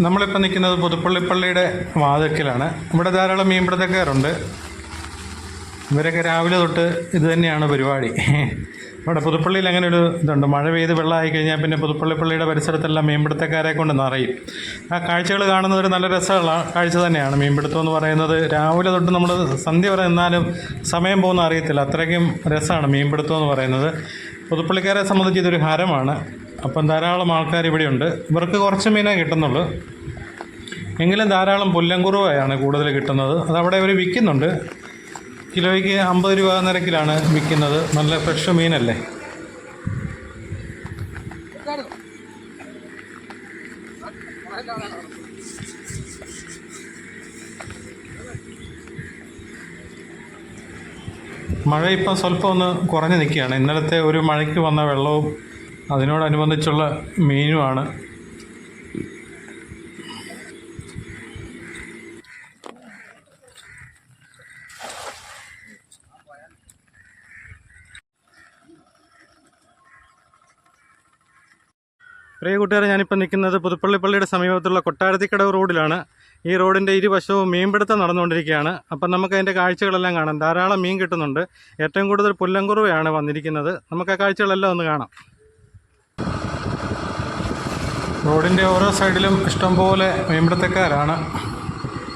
നമ്മളിപ്പോൾ നിൽക്കുന്നത് പുതുപ്പള്ളിപ്പള്ളിയുടെ വാതിൽക്കലാണ്. ഇവിടെ ധാരാളം മീൻപിടുത്തക്കാരുണ്ട്. ഇവരൊക്കെ രാവിലെ തൊട്ട് ഇത് തന്നെയാണ് പരിപാടി. ഇവിടെ പുതുപ്പള്ളിയിൽ അങ്ങനെ ഒരു ഇതുണ്ട്, മഴ പെയ്ത് വെള്ളമായി കഴിഞ്ഞാൽ പിന്നെ പുതുപ്പള്ളിപ്പള്ളിയുടെ പരിസരത്തെല്ലാം മീൻപിടുത്തക്കാരെ കൊണ്ട് നിറയും. ആ കാഴ്ചകൾ കാണുന്നത് ഒരു നല്ല രസമുള്ള കാഴ്ച തന്നെയാണ്. മീൻപിടുത്തം എന്ന് പറയുന്നത് രാവിലെ തൊട്ട് നമ്മൾ സന്ധ്യ വരെ നിന്നാലും സമയം പോകുന്ന അറിയത്തില്ല, അത്രയ്ക്കും രസമാണ് മീൻപിടുത്തം എന്ന് പറയുന്നത്. പുതുപ്പള്ളിക്കാരെ സംബന്ധിച്ച് ഇതൊരു ഹരമാണ്. അപ്പം ധാരാളം ആൾക്കാർ ഇവിടെയുണ്ട്. ഇവർക്ക് കുറച്ച് മീനേ കിട്ടുന്നുള്ളൂ, എങ്കിലും ധാരാളം പുല്ലങ്കുറുവയാണ് കൂടുതൽ കിട്ടുന്നത്. അതവിടെ അവർ വിൽക്കുന്നുണ്ട്. കിലോയ്ക്ക് 50 രൂപ നിരക്കിലാണ് വിൽക്കുന്നത്. നല്ല ഫ്രഷ് മീനല്ലേ. മഴ ഇപ്പം സ്വല്പം ഒന്ന് കുറഞ്ഞ് നിൽക്കുകയാണ്. ഇന്നലത്തെ ഒരു മഴയ്ക്ക് വന്ന വെള്ളവും അതിനോടനുബന്ധിച്ചുള്ള മീനുമാണ്. പ്രിയ കൂട്ടുകാരെ, ഞാനിപ്പോൾ നിൽക്കുന്നത് പുതുപ്പള്ളിപ്പള്ളിയുടെ സമീപത്തുള്ള കൊട്ടാരത്തിക്കടവ് റോഡിലാണ്. ഈ റോഡിൻ്റെ ഇരുവശവും മീൻപിടുത്തം നടന്നുകൊണ്ടിരിക്കുകയാണ്. അപ്പം നമുക്ക് അതിൻ്റെ കാഴ്ചകളെല്ലാം കാണാം. ധാരാളം മീൻ കിട്ടുന്നുണ്ട്. ഏറ്റവും കൂടുതൽ പുല്ലങ്കുറുവയാണ് വന്നിരിക്കുന്നത്. നമുക്ക് ആ കാഴ്ചകളെല്ലാം ഒന്ന് കാണാം. റോഡിൻ്റെ ഓരോ സൈഡിലും ഇഷ്ടംപോലെ മീൻപിടുത്തക്കാരാണ്.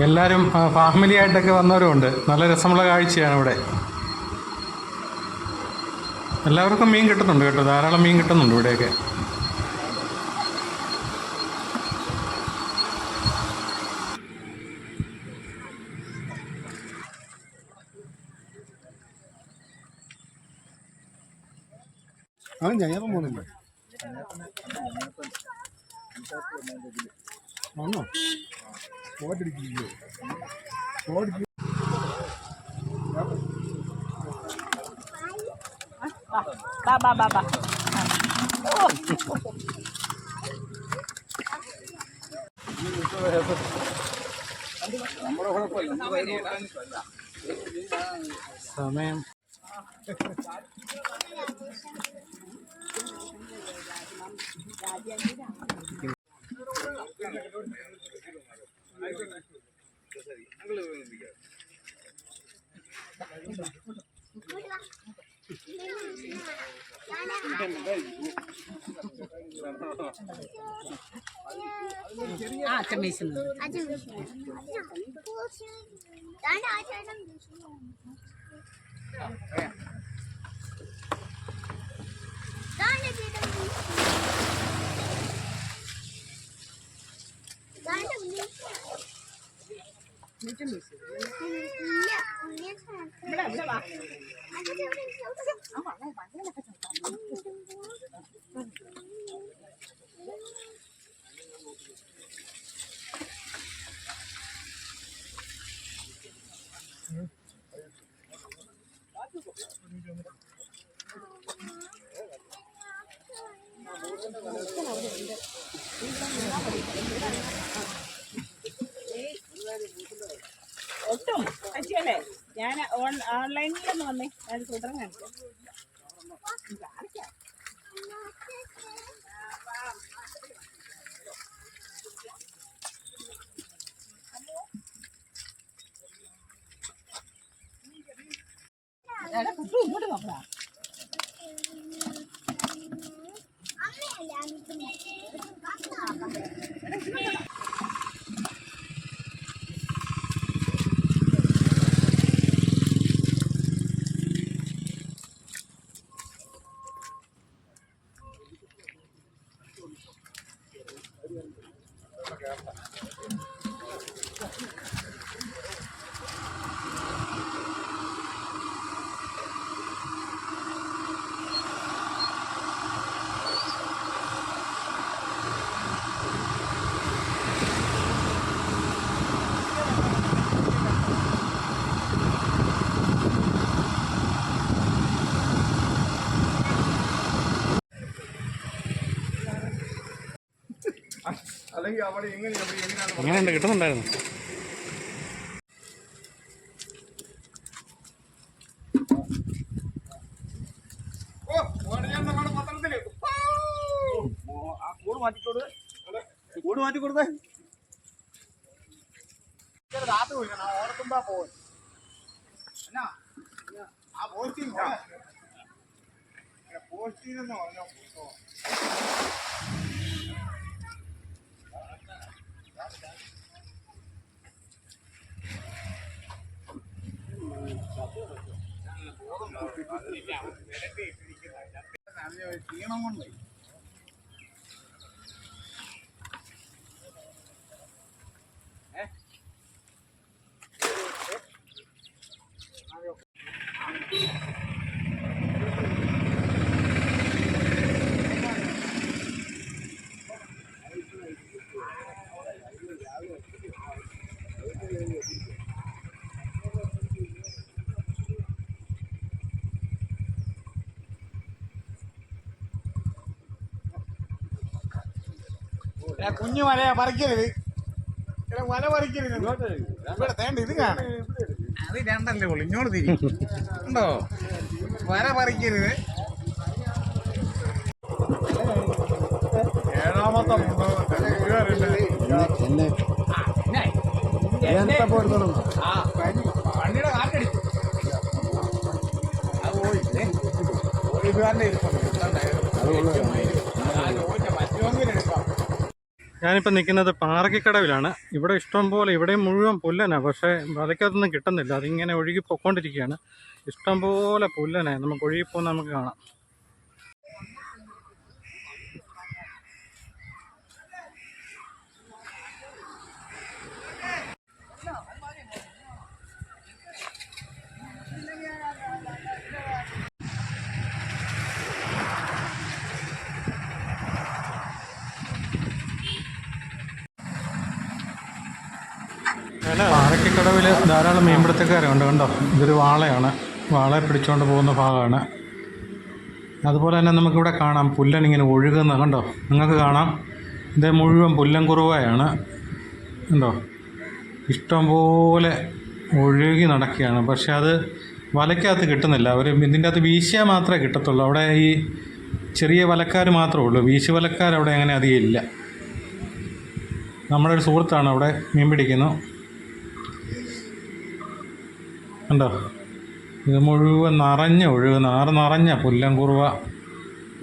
എല്ലാവരും ഫാമിലി ആയിട്ടൊക്കെ വന്നവരുമുണ്ട്. നല്ല രസമുള്ള കാഴ്ചയാണ് ഇവിടെ. എല്ലാവർക്കും മീൻ കിട്ടുന്നുണ്ട് കേട്ടോ, ധാരാളം മീൻ കിട്ടുന്നുണ്ട് ഇവിടെയൊക്കെ. ഞാൻ പോകുന്നില്ല ആണോ ഓടിക്കില്ലേ ഓടി സമയം ഒട്ടും അച്ഛല്ലേ, ഞാൻ ഓൺലൈനിലൊന്ന് വന്നേ, ഞാൻ സൂത്രം കാണിക്കാം. ഇങ്ങോട്ട് നോക്കാം. എങ്ങനെയുണ്ട്, കിട്ടുന്നുണ്ടായിരുന്നു? കൂട് മാറ്റി കൊടുത്തേ. ക്ഷീണം കൊണ്ട് കുഞ്ഞു മലയാ പറിക്കരുത്, മല പറിക്കരുത്. ഇവിടെ തേണ്ട ഇത് കാണാം, അത് രണ്ടല്ലേ ഉള്ളു, ഇങ്ങോട്ട് തിരി ഉണ്ടോ, വര പറിക്കരുത്. ഏഴാമത്തെ വണ്ടിയുടെ കാറ്റടിച്ചു അത് പോയി. പോലീസുകാരൻ്റെ ഞാനിപ്പോൾ നിൽക്കുന്നത് പാറയ്ക്കടവിലാണ്. ഇവിടെ ഇഷ്ടംപോലെ, ഇവിടെയും മുഴുവൻ പുല്ലനാണ്, പക്ഷേ വലയ്ക്കകത്തൊന്നും കിട്ടുന്നില്ല. അതിങ്ങനെ ഒഴുകി പൊയ്ക്കൊണ്ടിരിക്കുകയാണ്. ഇഷ്ടംപോലെ പുല്ലനെ നമുക്ക് ഒഴുകിപ്പോകുന്ന നമുക്ക് കാണാം. പാറയ്ക്കടവിൽ ധാരാളം മീൻപിടുത്തക്കാരുണ്ട്. കണ്ടോ, ഇതൊരു വാളയാണ്, വാളയെ പിടിച്ചുകൊണ്ട് പോകുന്ന ഭാഗമാണ്. അതുപോലെ തന്നെ നമുക്കിവിടെ കാണാം പുല്ലനിങ്ങനെ ഒഴുകുന്ന, കണ്ടോ, നിങ്ങൾക്ക് കാണാം. ഇത് മുഴുവൻ പുല്ലൻ കുറുവയാണ്, കണ്ടോ, ഇഷ്ടംപോലെ ഒഴുകി നടക്കുകയാണ്. പക്ഷെ അത് വലയ്ക്കകത്ത് കിട്ടുന്നില്ല. അവർ ഇതിൻ്റെ അകത്ത് വീശിയാൽ മാത്രമേ കിട്ടത്തുള്ളൂ. അവിടെ ഈ ചെറിയ വലക്കാർ മാത്രമേ ഉള്ളൂ, വീശി വലക്കാർ അവിടെ അങ്ങനെ അധികം ഇല്ല. നമ്മുടെ ഒരു സുഹൃത്താണ് അവിടെ മീൻ പിടിക്കുന്നു, കണ്ടോ. ഇത് മുഴുവൻ ആറ് നിറഞ്ഞ പുല്ലൻ കുറുവ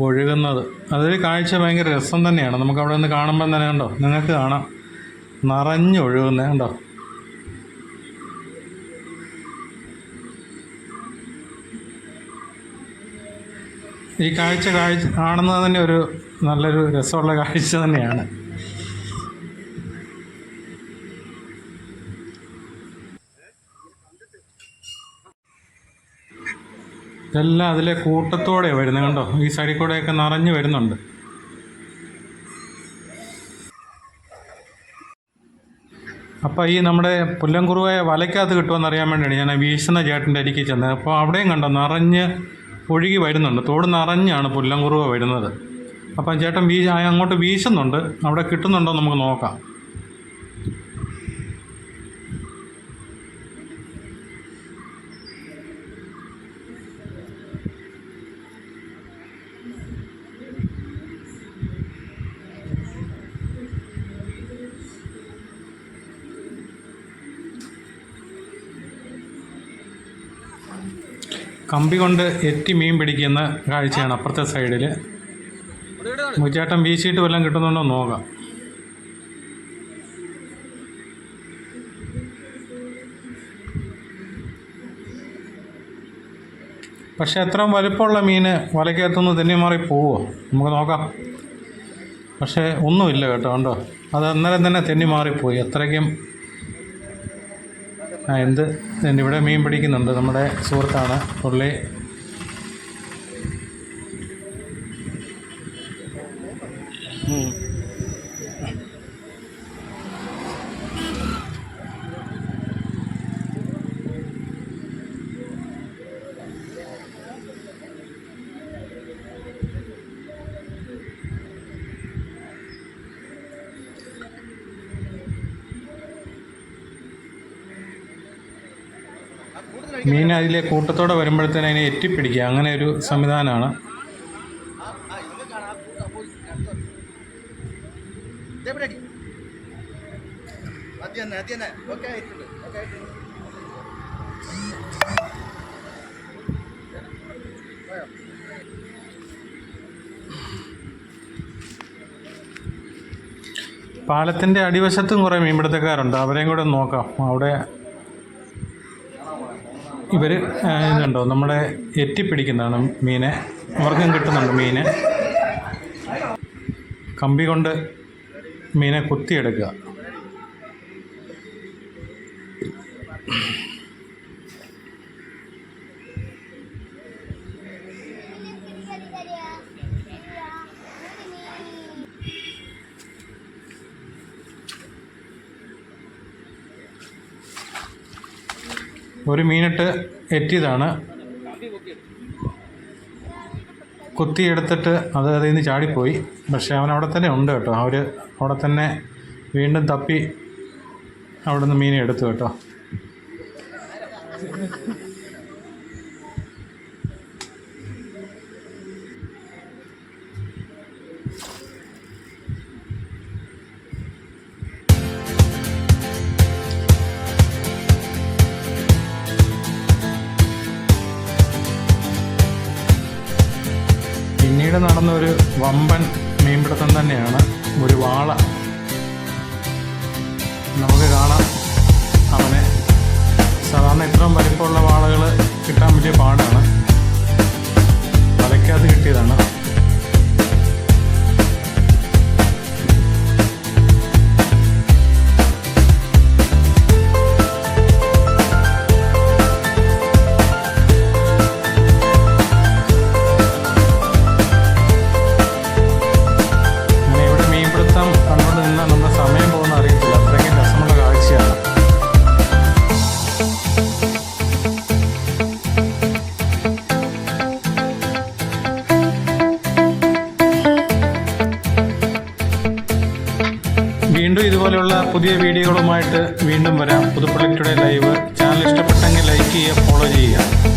ഒഴുകുന്നത്. അതൊരു കാഴ്ച ഭയങ്കര രസം തന്നെയാണ്. നമുക്ക് അവിടെ നിന്ന് കാണുമ്പം തന്നെ, കണ്ടോ, നിങ്ങൾക്ക് കാണാം, നിറഞ്ഞൊഴുകുന്നത്, കണ്ടോ. ഈ കാഴ്ച കാണുന്നത് തന്നെ ഒരു നല്ലൊരു രസമുള്ള കാഴ്ച തന്നെയാണ്. ഇതെല്ലാം അതിലെ കൂട്ടത്തോടെ വരുന്നത്, കണ്ടോ, ഈ സൈഡിൽ കൂടെയൊക്കെ നിറഞ്ഞു വരുന്നുണ്ട്. അപ്പോൾ ഈ നമ്മുടെ പുല്ലൻകുറുവയെ വലയ്ക്കകത്ത് കിട്ടുമെന്ന് അറിയാൻ വേണ്ടിയാണ് ഞാൻ വീശുന്ന ചേട്ടൻ്റെ അരികിൽ ചെന്നത്. അപ്പോൾ അവിടെയും കണ്ടോ നിറഞ്ഞ് ഒഴുകി വരുന്നുണ്ട്, തോട് നിറഞ്ഞാണ് പുല്ലൻകുറുവ വരുന്നത്. അപ്പം ചേട്ടൻ അങ്ങോട്ട് വീശുന്നുണ്ട്, അവിടെ കിട്ടുന്നുണ്ടോ നമുക്ക് നോക്കാം. കമ്പി കൊണ്ട് എറ്റി മീൻ പിടിക്കുന്ന കാഴ്ചയാണ് അപ്പുറത്തെ സൈഡിൽ. ചേട്ടൻ വീശിയിട്ട് വല്ലതും കിട്ടുന്നുണ്ടോ നോക്കാം. പക്ഷെ അത്രയും വലുപ്പമുള്ള മീൻ വലയ്ക്കകത്തുനിന്ന് തെന്നി മാറി പോവുമോ നമുക്ക് നോക്കാം. പക്ഷേ ഒന്നുമില്ല കേട്ടോ, കണ്ടോ, അത് അന്നേരം തന്നെ തെന്നി മാറിപ്പോയി. അത്രയ്ക്കും ഇവിടെ മീൻ പിടിക്കുന്നുണ്ട് നമ്മുടെ സുഹൃത്താണ് പുള്ളി. മീൻ അതിലെ കൂട്ടത്തോടെ വരുമ്പോഴത്തേന് അതിനെ എറ്റിപ്പിടിക്കുക, അങ്ങനെ ഒരു സംവിധാനമാണ്. പാലത്തിൻ്റെ അടിവശത്തും കുറേ മീൻപിടുത്തക്കാരുണ്ട്, അവരെയും കൂടെ നോക്കാം. അവിടെ ഇവർ ഇതുണ്ടോ നമ്മുടെ എറ്റിപ്പിടിക്കുന്നതാണ് മീനെ, അവർക്കും കിട്ടുന്നുണ്ട് മീൻ. കമ്പി കൊണ്ട് മീനെ കുത്തിയെടുക്കുക. ഒരു മീനിട്ട് എറ്റിയതാണ്, കുത്തിയെടുത്തിട്ട് അത് അതിൽ നിന്ന് ചാടിപ്പോയി. പക്ഷെ അവൻ അവിടെ തന്നെ ഉണ്ട് കേട്ടോ. അവർ അവിടെ തന്നെ വീണ്ടും തപ്പി അവിടെ നിന്ന് മീനെ എടുത്തു കേട്ടോ. പിന്നീട് നടന്ന ഒരു വമ്പൻ മീൻപിടുത്തം തന്നെയാണ്. ഒരു വാള നമുക്ക് കാണാം. അവനെ സാധാരണ ഇത്രയും വലിപ്പമുള്ള വാളകൾ കിട്ടാൻ വലിയ പാടാണ്. വലയ്ക്കകത്ത് കിട്ടിയതാണ്. സമയം പോകുന്ന അറിയത്തില്ല, അത്രയ്ക്കും രസമുള്ള കാഴ്ചയാണ്. വീണ്ടും ഇതുപോലെയുള്ള പുതിയ വീഡിയോകളുമായിട്ട് വീണ്ടും വരാം. പുതുപ്പള്ളി ടുഡേ ലൈവ് ചാനൽ ഇഷ്ടപ്പെട്ടെങ്കിൽ ലൈക്ക് ചെയ്യുക, ഫോളോ ചെയ്യുക.